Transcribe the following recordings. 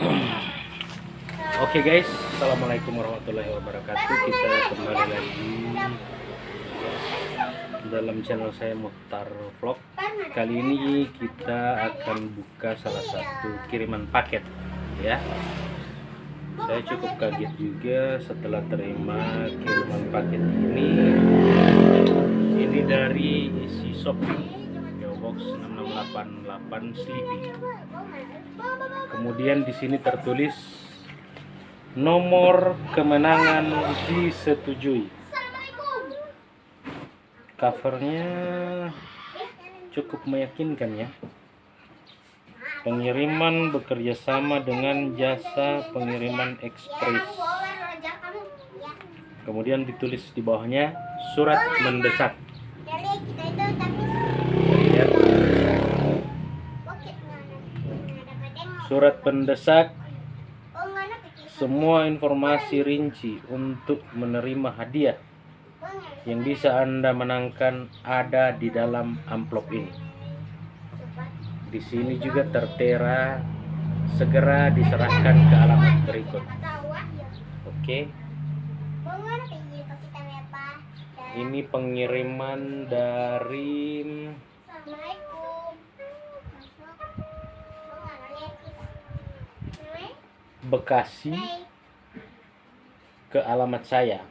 Oke guys, assalamualaikum warahmatullahi wabarakatuh. Kita kembali lagi dalam channel saya Mukhtar Vlog. Kali ini kita akan buka salah satu kiriman paket ya. Saya cukup kaget juga setelah terima kiriman paket ini. Ini dari Easy Shopping, PO Box 6688 Sleepy. Kemudian di sini tertulis nomor kemenangan disetujui. Covernya cukup meyakinkan ya. Pengiriman bekerja sama dengan jasa pengiriman ekspres. Kemudian ditulis di bawahnya surat mendesak. Lihat. Surat pendesak. Semua informasi rinci untuk menerima hadiah yang bisa Anda menangkan ada di dalam amplop ini. Di sini juga tertera segera diserahkan ke alamat berikut. Oke. Ini pengiriman dari Bekasi ke alamat saya.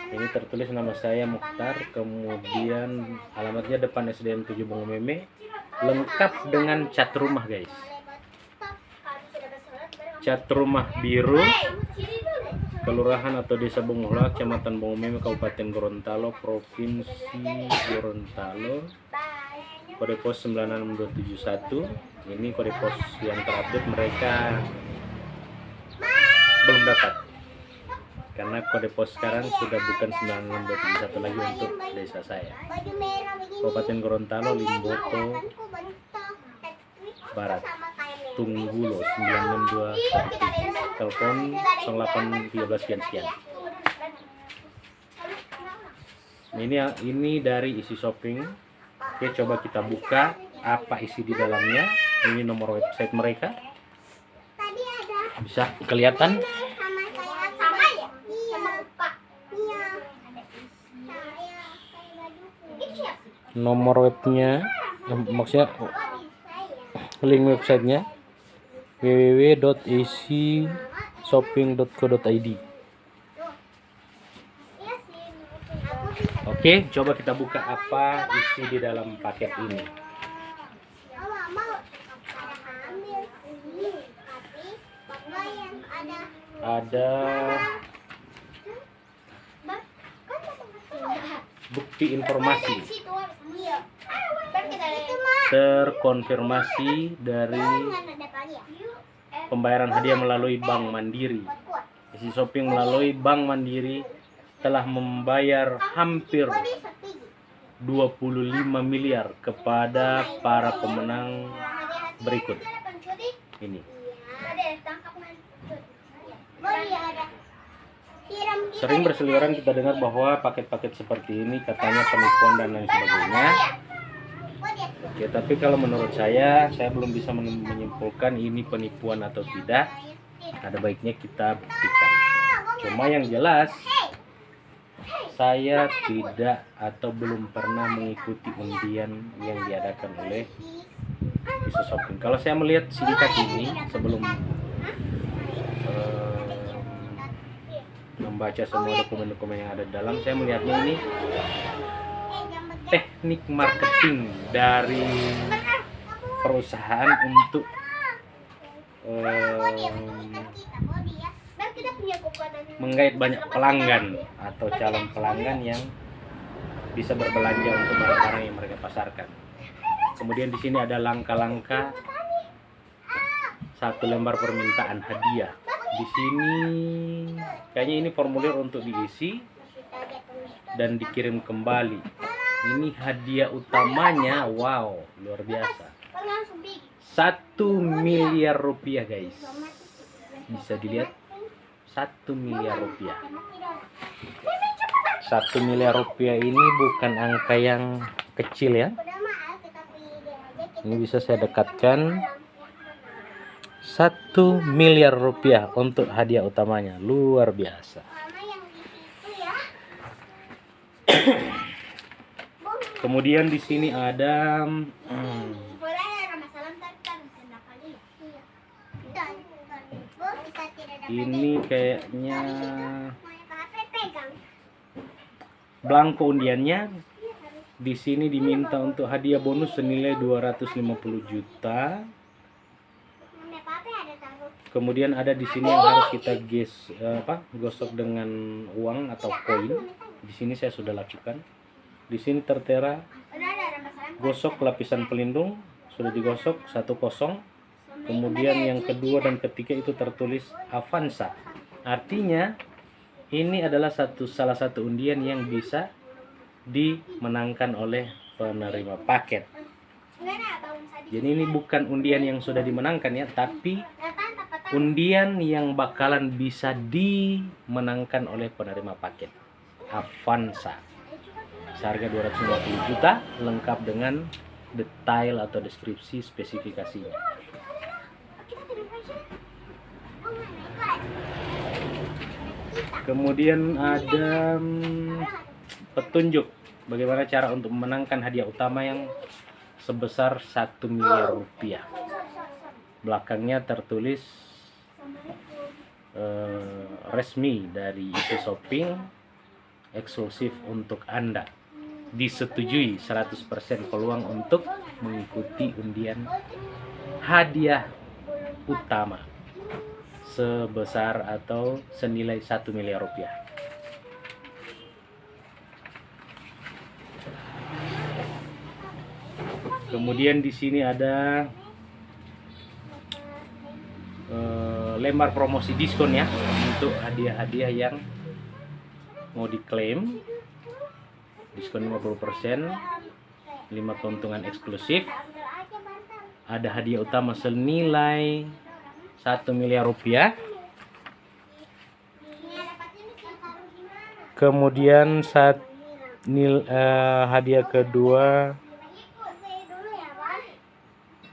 Ini tertulis nama saya Mukhtar, kemudian alamatnya depan SDN 7 Bongomeme, lengkap dengan cat rumah guys. Cat rumah biru, Kelurahan atau Desa Bongola, Kecamatan Bongomeme, Kabupaten Gorontalo, Provinsi Gorontalo. Kode pos 96271. Ini kode pos yang terupdate, mereka belum dapat karena kode pos sekarang sudah bukan 96271 lagi untuk desa saya, Kabupaten Gorontalo, Limboto Barat, Tunggulo 96217, telepon 0813 sekian. Ini dari Easy Shopping. Oke, coba kita buka apa isi di dalamnya. Ini nomor website mereka. Bisa kelihatan? Nomor webnya, maksudnya link websitenya www.easyshopping.co.id. Oke, coba kita buka apa isi di dalam paket ini. Ada bukti informasi terkonfirmasi dari pembayaran hadiah melalui Bank Mandiri. Easy Shopping melalui Bank Mandiri telah membayar hampir 25 miliar kepada para pemenang berikut. Ini. Sering berseliweran kita dengar bahwa paket-paket seperti ini katanya penipuan dan lain sebagainya. Oke, tapi kalau menurut saya belum bisa menyimpulkan ini penipuan atau tidak. Ada baiknya kita buktikan. Cuma yang jelas, saya tidak atau belum pernah mengikuti undian yang diadakan oleh Easy Shopping. Kalau saya melihat singkat ini sebelum membaca semua dokumen-dokumen yang ada di dalam, saya melihatnya ini teknik marketing dari perusahaan untuk menggait banyak pelanggan atau calon pelanggan yang bisa berbelanja untuk barang-barang yang mereka pasarkan. Kemudian di sini ada langkah-langkah satu lembar permintaan hadiah. Di sini kayaknya ini formulir untuk diisi dan dikirim kembali. Ini hadiah utamanya, wow, luar biasa. 1 miliar rupiah guys. Bisa dilihat, 1 miliar rupiah. 1 miliar rupiah ini bukan angka yang kecil ya. Ini bisa saya dekatkan. 1 miliar rupiah untuk hadiah utamanya. Luar biasa. Kemudian di sini ada ini kayaknya belangko undiannya. Di sini diminta untuk hadiah bonus senilai 250 juta. Kemudian ada di sini yang harus kita gosok dengan uang atau koin. Di sini saya sudah lakukan. Di sini tertera gosok lapisan pelindung sudah digosok 1-0. Kemudian yang kedua dan ketiga itu tertulis Avanza. Artinya ini adalah salah satu undian yang bisa dimenangkan oleh penerima paket. Jadi ini bukan undian yang sudah dimenangkan ya, tapi undian yang bakalan bisa dimenangkan oleh penerima paket. Avanza. Seharga 250 juta lengkap dengan detail atau deskripsi spesifikasinya. Kemudian ada petunjuk bagaimana cara untuk memenangkan hadiah utama yang sebesar 1 miliar rupiah. Belakangnya tertulis resmi dari Easy Shopping, eksklusif untuk Anda. Disetujui 100% peluang untuk mengikuti undian hadiah utama sebesar atau senilai 1 miliar rupiah. Kemudian di sini ada lembar promosi diskon ya untuk hadiah-hadiah yang mau diklaim. Diskon 50%, 5 keuntungan eksklusif. Ada hadiah utama senilai 1 miliar rupiah. Kemudian hadiah kedua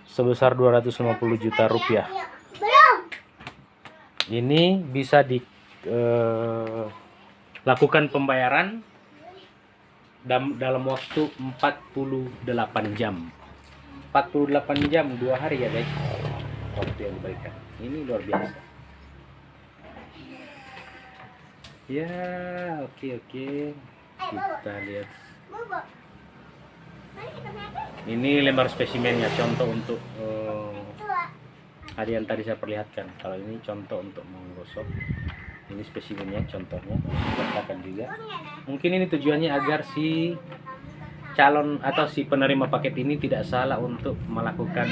sebesar 250 juta rupiah. Ini bisa dilakukan pembayaran dalam waktu 48 jam. 48 jam 2 hari ya guys. Waktu yang diberikan. Ini luar biasa. Ya, oke. Kita lihat. Ini lembar spesimennya, contoh untuk hadiah yang tadi saya perlihatkan. Kalau ini contoh untuk menggosok. Ini spesimennya, contohnya. Sertakan juga. Mungkin ini tujuannya agar si calon atau si penerima paket ini tidak salah untuk melakukan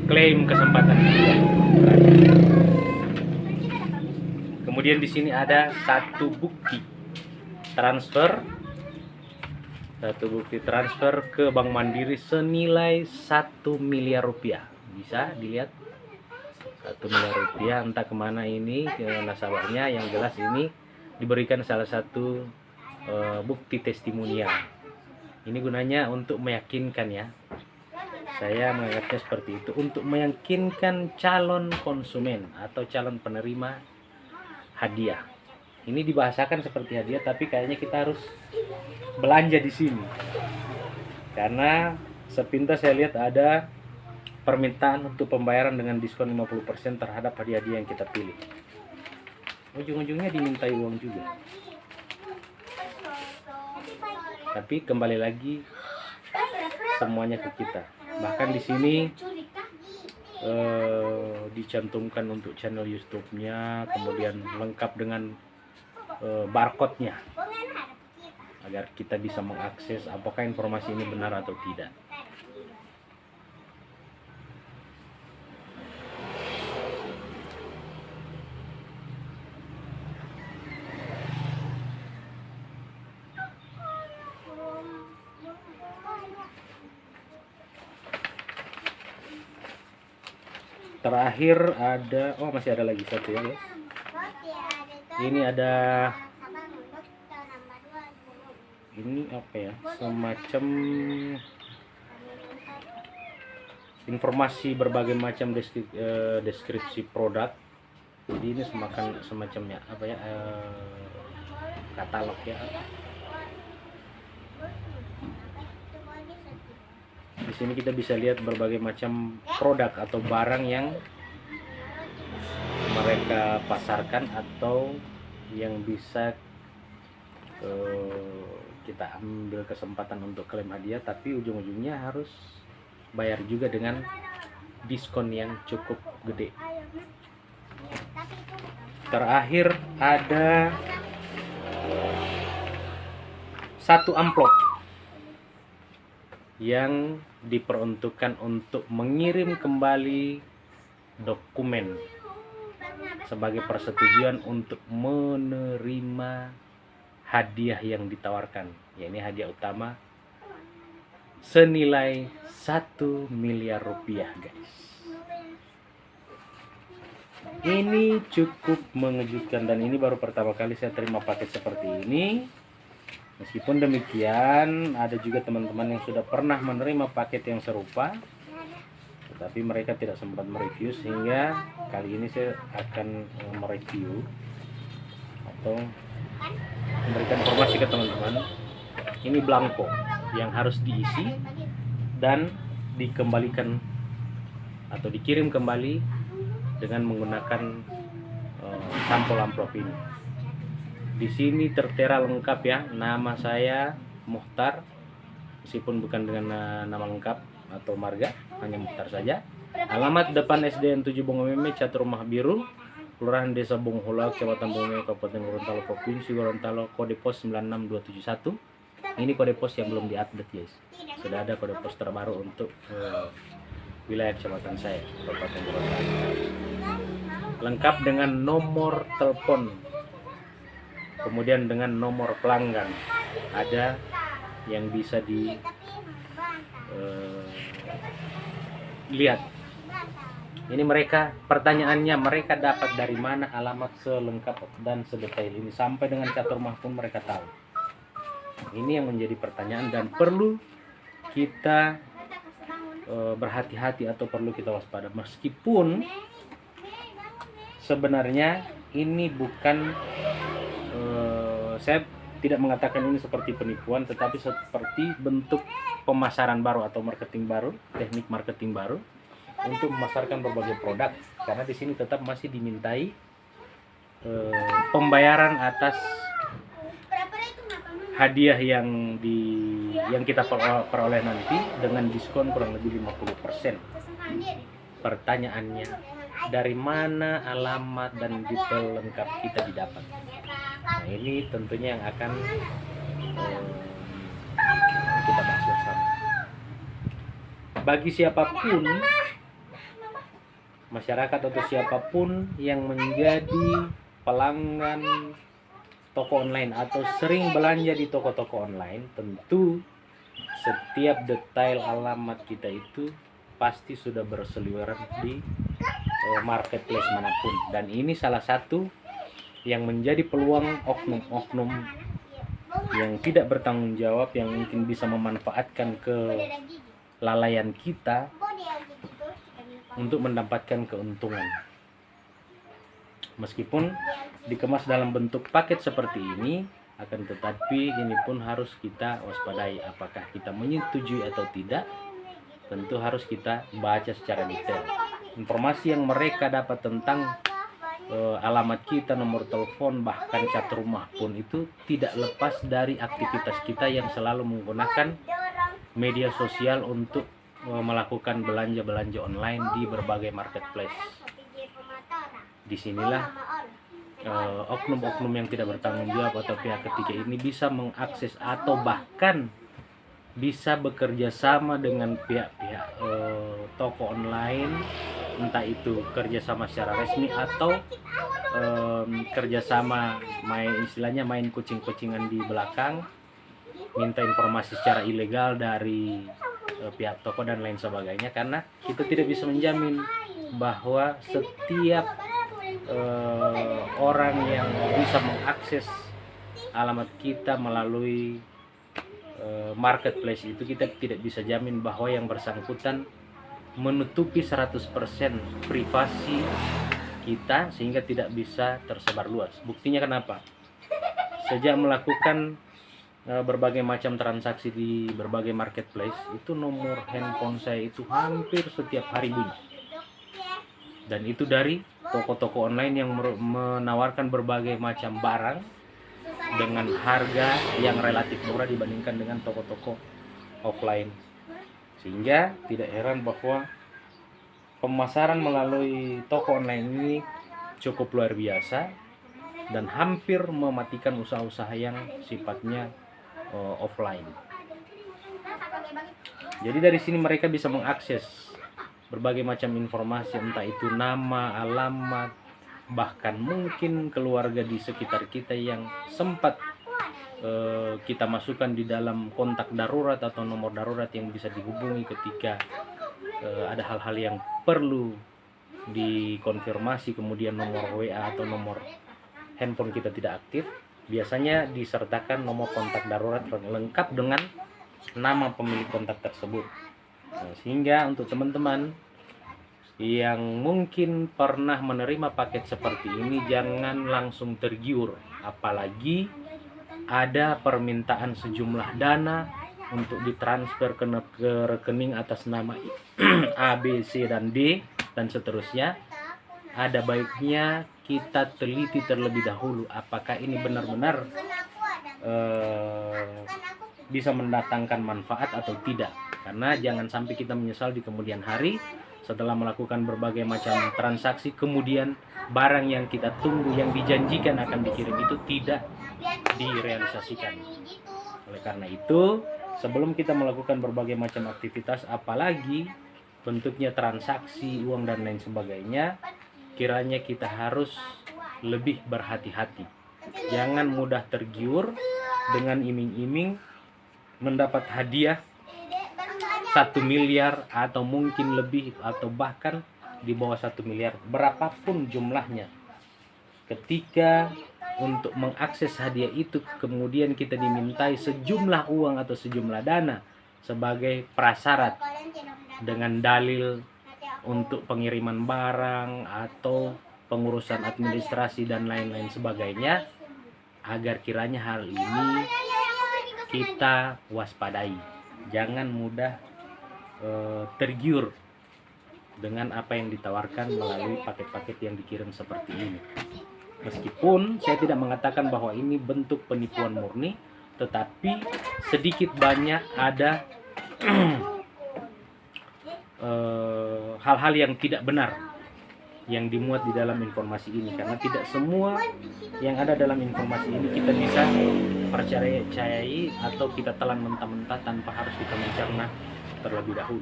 klaim kesempatan. Kemudian di sini ada satu bukti transfer ke Bank Mandiri senilai 1 miliar rupiah. Bisa dilihat 1 miliar rupiah, entah kemana ini ke nasabahnya. Yang jelas ini diberikan salah satu bukti testimonial. Ini gunanya untuk meyakinkan ya. Saya menganggapnya seperti itu, untuk meyakinkan calon konsumen atau calon penerima hadiah. Ini dibahasakan seperti hadiah, tapi kayaknya kita harus belanja di sini. Karena sepintas saya lihat ada permintaan untuk pembayaran dengan diskon 50% terhadap hadiah-hadiah yang kita pilih. Ujung-ujungnya dimintai uang juga. Tapi kembali lagi semuanya ke kita. Bahkan di sini dicantumkan untuk channel YouTube-nya, kemudian lengkap dengan barcode-nya agar kita bisa mengakses apakah informasi ini benar atau tidak. Terakhir ada, masih ada lagi satu ya guys. Ini ada, ini apa ya, semacam informasi berbagai macam deskripsi produk. Jadi ini semacamnya apa ya, katalog ya. Di sini kita bisa lihat berbagai macam produk atau barang yang mereka pasarkan atau yang bisa kita ambil kesempatan untuk klaim hadiah, tapi ujung-ujungnya harus bayar juga dengan diskon yang cukup gede. Terakhir ada satu amplop yang diperuntukkan untuk mengirim kembali dokumen sebagai persetujuan untuk menerima hadiah yang ditawarkan. Ya, ini hadiah utama senilai 1 miliar rupiah, guys. Ini cukup mengejutkan dan ini baru pertama kali saya terima paket seperti ini. Meskipun demikian, ada juga teman-teman yang sudah pernah menerima paket yang serupa, tetapi mereka tidak sempat mereview, sehingga kali ini saya akan mereview atau memberikan informasi ke teman-teman. Ini belangko yang harus diisi dan dikembalikan atau dikirim kembali dengan menggunakan sampul amplop ini. Di sini tertera lengkap ya, nama saya Muhtar, meskipun bukan dengan nama lengkap atau marga, hanya Muhtar saja. Alamat depan SDN 7 Bongomeme, Catur Rumah Biru, Kelurahan Desa Bonghula, Kecamatan Bongomeme, Kabupaten Gorontalo, Provinsi Gorontalo, kode pos 96271. Ini kode pos yang belum diupdate, guys. Sudah ada kode pos terbaru untuk wilayah kecamatan saya, Kabupaten Gorontalo. Lengkap dengan nomor telepon, kemudian dengan nomor pelanggan, ada yang bisa lihat. Ini mereka, pertanyaannya, mereka dapat dari mana alamat selengkap dan sedetail ini, sampai dengan catur rumah pun mereka tahu. Ini yang menjadi pertanyaan dan perlu kita berhati-hati atau perlu kita waspada. Meskipun sebenarnya ini bukan, saya tidak mengatakan ini seperti penipuan, tetapi seperti bentuk pemasaran baru atau marketing baru, teknik marketing baru untuk memasarkan berbagai produk. Karena di sini tetap masih dimintai pembayaran atas hadiah yang kita peroleh nanti dengan diskon kurang lebih 50%. Pertanyaannya, dari mana alamat dan detail lengkap kita didapat? Nah, ini tentunya yang akan kita bahas bersama. Bagi siapapun masyarakat atau siapapun yang menjadi pelanggan toko online atau sering belanja di toko-toko online, tentu setiap detail alamat kita itu pasti sudah berseliweran di marketplace manapun. Dan ini salah satu yang menjadi peluang oknum-oknum yang tidak bertanggung jawab, yang mungkin bisa memanfaatkan kelalaian kita untuk mendapatkan keuntungan. Meskipun dikemas dalam bentuk paket seperti ini, akan tetapi ini pun harus kita waspadai. Apakah kita menyetujui atau tidak, tentu harus kita baca secara detail. Informasi yang mereka dapat tentang alamat kita, nomor telepon, bahkan cat rumah pun itu tidak lepas dari aktivitas kita yang selalu menggunakan media sosial untuk melakukan belanja-belanja online di berbagai marketplace. Disinilah oknum-oknum yang tidak bertanggung jawab atau pihak ketiga ini bisa mengakses atau bahkan bisa bekerja sama dengan pihak-pihak toko online, entah itu kerjasama secara resmi atau kerjasama main kucing-kucingan di belakang, minta informasi secara ilegal dari pihak toko dan lain sebagainya. Karena kita tidak bisa menjamin bahwa setiap orang yang bisa mengakses alamat kita melalui marketplace itu, kita tidak bisa jamin bahwa yang bersangkutan menutupi 100% privasi kita sehingga tidak bisa tersebar luas. Buktinya kenapa? Sejak melakukan berbagai macam transaksi di berbagai marketplace, itu nomor handphone saya itu hampir setiap hari bunyi. Dan itu dari toko-toko online yang menawarkan berbagai macam barang dengan harga yang relatif murah dibandingkan dengan toko-toko offline. Sehingga tidak heran bahwa pemasaran melalui toko online ini cukup luar biasa dan hampir mematikan usaha-usaha yang sifatnya offline. Jadi dari sini mereka bisa mengakses berbagai macam informasi, entah itu nama, alamat, bahkan mungkin keluarga di sekitar kita yang sempat kita masukkan di dalam kontak darurat atau nomor darurat yang bisa dihubungi ketika ada hal-hal yang perlu dikonfirmasi, kemudian nomor WA atau nomor handphone kita tidak aktif, biasanya disertakan nomor kontak darurat lengkap dengan nama pemilik kontak tersebut. Sehingga untuk teman-teman yang mungkin pernah menerima paket seperti ini, jangan langsung tergiur, apalagi ada permintaan sejumlah dana untuk ditransfer ke rekening atas nama A, B, C, dan D dan seterusnya. Ada baiknya kita teliti terlebih dahulu apakah ini benar-benar bisa mendatangkan manfaat atau tidak, karena jangan sampai kita menyesal di kemudian hari setelah melakukan berbagai macam transaksi, kemudian barang yang kita tunggu yang dijanjikan akan dikirim itu tidak direalisasikan. Oleh karena itu, sebelum kita melakukan berbagai macam aktivitas, apalagi bentuknya transaksi uang dan lain sebagainya, kiranya kita harus lebih berhati-hati. Jangan mudah tergiur dengan iming-iming mendapat hadiah 1 miliar atau mungkin lebih, atau bahkan di bawah 1 miliar, berapapun jumlahnya. Ketika untuk mengakses hadiah itu kemudian kita dimintai sejumlah uang atau sejumlah dana sebagai prasyarat dengan dalil untuk pengiriman barang atau pengurusan administrasi dan lain-lain sebagainya, agar kiranya hal ini kita waspadai. Jangan mudah tergiur dengan apa yang ditawarkan melalui paket-paket yang dikirim seperti ini. Meskipun saya tidak mengatakan bahwa ini bentuk penipuan murni, tetapi sedikit banyak ada hal-hal yang tidak benar yang dimuat di dalam informasi ini, karena tidak semua yang ada dalam informasi ini kita bisa percayai atau kita telan mentah-mentah tanpa harus kita mencerna terlebih dahulu.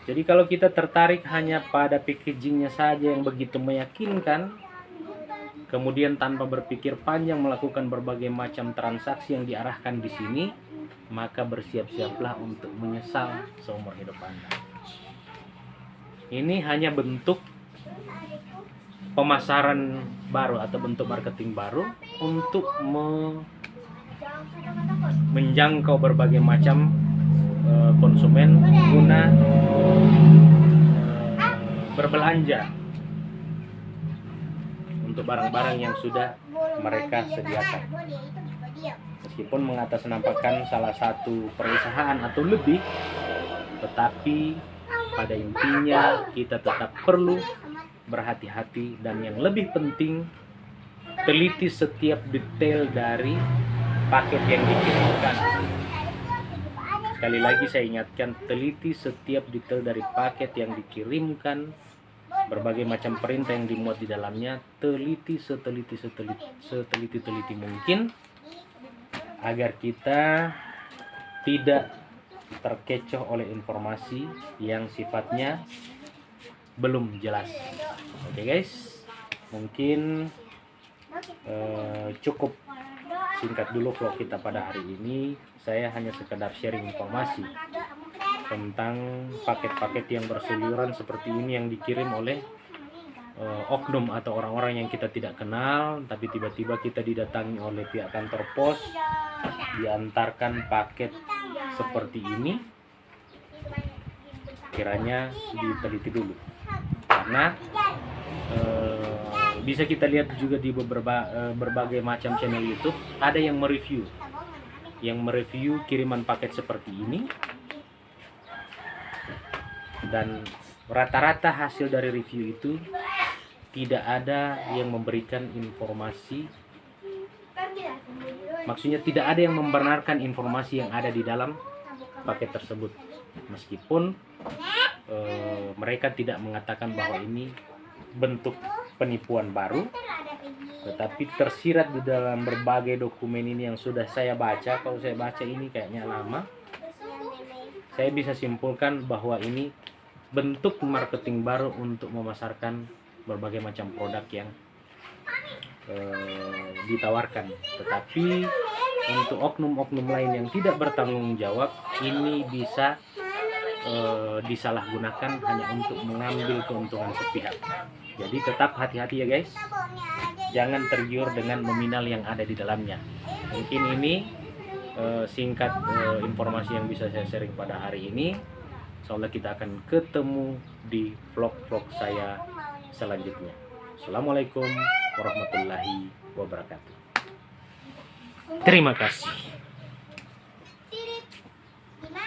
Jadi kalau kita tertarik hanya pada packagingnya saja yang begitu meyakinkan, kemudian tanpa berpikir panjang melakukan berbagai macam transaksi yang diarahkan di sini, maka bersiap-siaplah untuk menyesal seumur hidup Anda. Ini hanya bentuk pemasaran baru atau bentuk marketing baru untuk menjangkau berbagai macam konsumen guna berbelanja untuk barang-barang yang sudah mereka sediakan. Meskipun mengatasnamakan salah satu perusahaan atau lebih, tetapi pada intinya kita tetap perlu berhati-hati, dan yang lebih penting teliti setiap detail dari paket yang dikirimkan. Sekali lagi saya ingatkan, teliti setiap detail dari paket yang dikirimkan, berbagai macam perintah yang dimuat di dalamnya, teliti seteliti mungkin agar kita tidak terkecoh oleh informasi yang sifatnya belum jelas. Oke guys, mungkin cukup singkat dulu vlog kita pada hari ini. Saya hanya sekedar sharing informasi tentang paket-paket yang berseliweran seperti ini yang dikirim oleh oknum atau orang-orang yang kita tidak kenal, tapi tiba-tiba kita didatangi oleh pihak kantor pos, diantarkan paket seperti ini kiranya diteliti dulu, karena bisa kita lihat juga di berbagai macam channel YouTube ada yang mereview kiriman paket seperti ini, dan rata-rata hasil dari review itu tidak ada yang memberikan informasi, maksudnya tidak ada yang membenarkan informasi yang ada di dalam paket tersebut, meskipun mereka tidak mengatakan bahwa ini bentuk penipuan baru, tetapi tersirat di dalam berbagai dokumen ini yang sudah saya baca. Kalau saya baca ini kayaknya lama, saya bisa simpulkan bahwa ini bentuk marketing baru untuk memasarkan berbagai macam produk yang ditawarkan. Tetapi untuk oknum-oknum lain yang tidak bertanggung jawab, ini bisa disalahgunakan hanya untuk mengambil keuntungan sepihak. Jadi tetap hati-hati ya guys, jangan tergiur dengan nominal yang ada di dalamnya. Mungkin ini singkat informasi yang bisa saya sharing pada hari ini. Insyaallah kita akan ketemu di vlog-vlog saya selanjutnya. Assalamualaikum warahmatullahi wabarakatuh. Terima kasih.